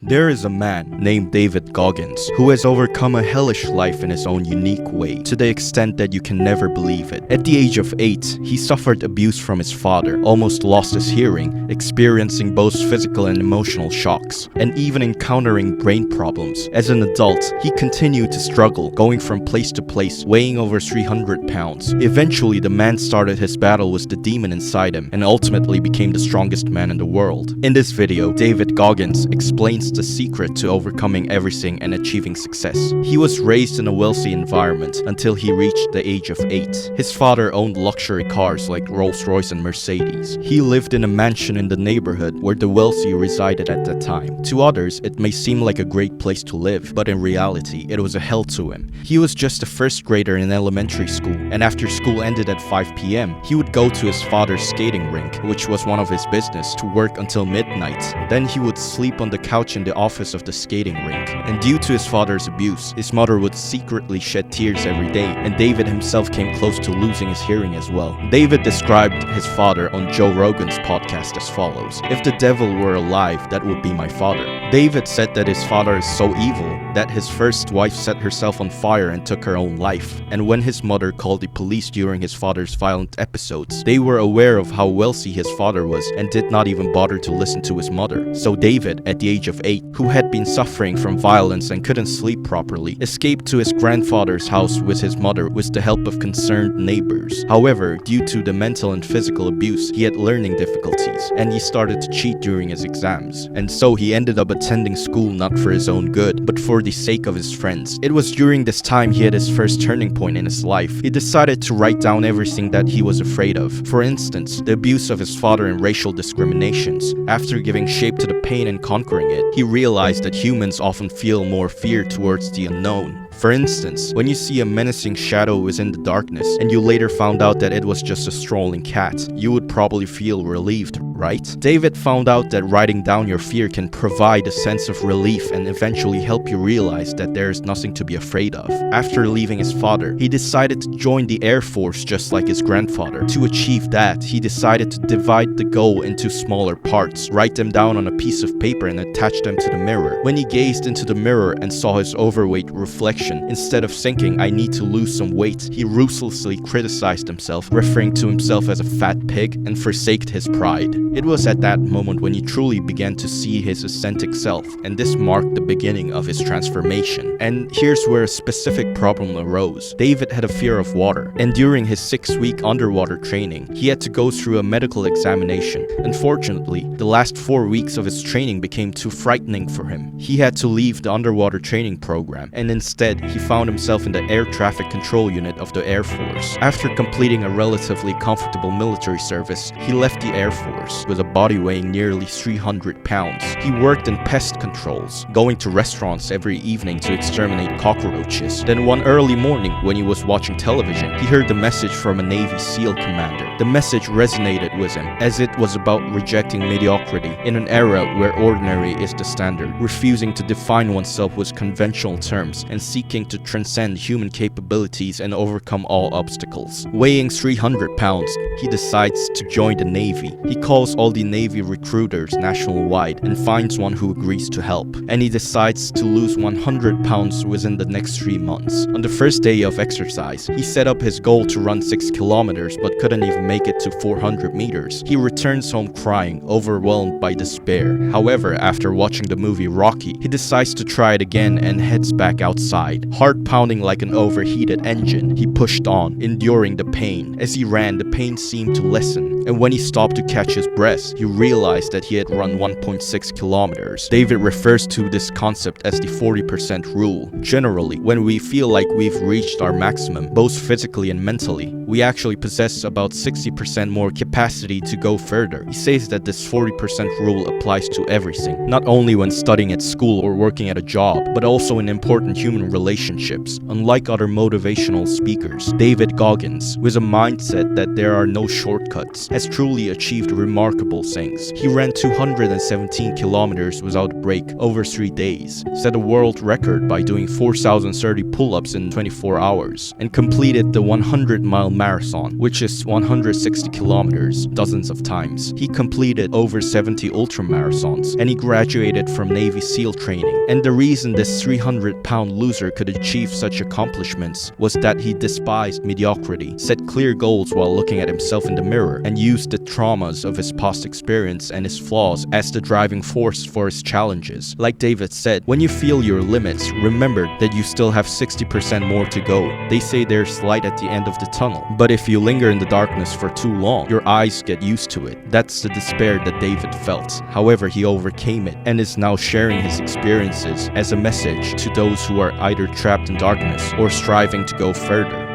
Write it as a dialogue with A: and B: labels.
A: There is a man named David Goggins who has overcome a hellish life in his own unique way, to the extent that you can never believe it. At the age of 8, he suffered abuse from his father, almost lost his hearing, experiencing both physical and emotional shocks, and even encountering brain problems. As an adult, he continued to struggle, going from place to place, weighing over 300 pounds. Eventually, the man started his battle with the demon inside him, and ultimately became the strongest man in the world. In this video, David Goggins explains the secret to overcoming everything and achieving success. He was raised in a wealthy environment until he reached the age of 8. His father owned luxury cars like Rolls-Royce and Mercedes. He lived in a mansion in the neighborhood where the wealthy resided at that time. To others, it may seem like a great place to live, but in reality, it was a hell to him. He was just a first grader in elementary school, and after school ended at 5 p.m., he would go to his father's skating rink, which was one of his business, to work until midnight. Then he would sleep on the couch in the office of the skating rink. And due to his father's abuse, his mother would secretly shed tears every day, and David himself came close to losing his hearing as well. David described his father on Joe Rogan's podcast as follows: "If the devil were alive, that would be my father." David said that his father is so evil that his first wife set herself on fire and took her own life. And when his mother called the police during his father's violent episodes, they were aware of how wealthy his father was and did not even bother to listen to his mother. So David, at the age of 8, who had been suffering from violence and couldn't sleep properly, escaped to his grandfather's house with his mother with the help of concerned neighbors. However, due to the mental and physical abuse, he had learning difficulties, and he started to cheat during his exams. And so he ended up attending school not for his own good, but for the sake of his friends. It was during this time he had his first turning point in his life. He decided to write down everything that he was afraid of. For instance, the abuse of his father and racial discriminations. After giving shape to the pain and conquering it, he realized that humans often feel more fear towards the unknown. For instance, when you see a menacing shadow within the darkness, and you later found out that it was just a strolling cat, you would probably feel relieved, right? David found out that writing down your fear can provide a sense of relief and eventually help you realize that there is nothing to be afraid of. After leaving his father, he decided to join the Air Force just like his grandfather. To achieve that, he decided to divide the goal into smaller parts, write them down on a piece of paper and attach them to the mirror. When he gazed into the mirror and saw his overweight reflection, instead of thinking, "I need to lose some weight," he ruthlessly criticized himself, referring to himself as a fat pig, and forsaked his pride. It was at that moment when he truly began to see his authentic self, and this marked the beginning of his transformation. And here's where a specific problem arose. David had a fear of water, and during his 6-week underwater training, he had to go through a medical examination. Unfortunately, the last 4 weeks of his training became too frightening for him. He had to leave the underwater training program, and instead, he found himself in the air traffic control unit of the Air Force. After completing a relatively comfortable military service, he left the Air Force with a body weighing nearly 300 pounds. He worked in pest controls, going to restaurants every evening to exterminate cockroaches. Then one early morning, when he was watching television, he heard a message from a Navy SEAL commander. The message resonated with him, as it was about rejecting mediocrity in an era where ordinary is the standard, refusing to define oneself with conventional terms, and seeking to transcend human capabilities and overcome all obstacles. Weighing 300 pounds, he decides to join the Navy. He calls all the Navy recruiters nationwide and finds one who agrees to help. And he decides to lose 100 pounds within the next 3 months. On the first day of exercise, he set up his goal to run 6 kilometers but couldn't even make it to 400 meters. He returns home crying, overwhelmed by despair. However, after watching the movie Rocky, he decides to try it again and heads back outside. Heart pounding like an overheated engine, he pushed on, enduring the pain. As he ran, the pain seemed to lessen, and when he stopped to catch his breath, he realized that he had run 1.6 kilometers. David refers to this concept as the 40% rule. Generally, when we feel like we've reached our maximum, both physically and mentally, we actually possess about 60% more capacity to go further. He says that this 40% rule applies to everything, not only when studying at school or working at a job, but also in important human relationships. Unlike other motivational speakers, David Goggins, with a mindset that there are no shortcuts, has truly achieved remarkable things. He ran 217 kilometers without a break over 3 days, set a world record by doing 4,030 pull-ups in 24 hours, and completed the 100-mile marathon, which is 160 kilometers, dozens of times. He completed over 70 ultramarathons, and he graduated from Navy SEAL training. And the reason this 300-pound loser could achieve such accomplishments was that he despised mediocrity, set clear goals while looking at himself in the mirror, and used the traumas of his past experience and his flaws as the driving force for his challenges. Like David said, when you feel your limits, remember that you still have 60% more to go. They say there's light at the end of the tunnel, but if you linger in the darkness for too long, your eyes get used to it. That's the despair that David felt. However, he overcame it and is now sharing his experiences as a message to those who are either trapped in darkness or striving to go further.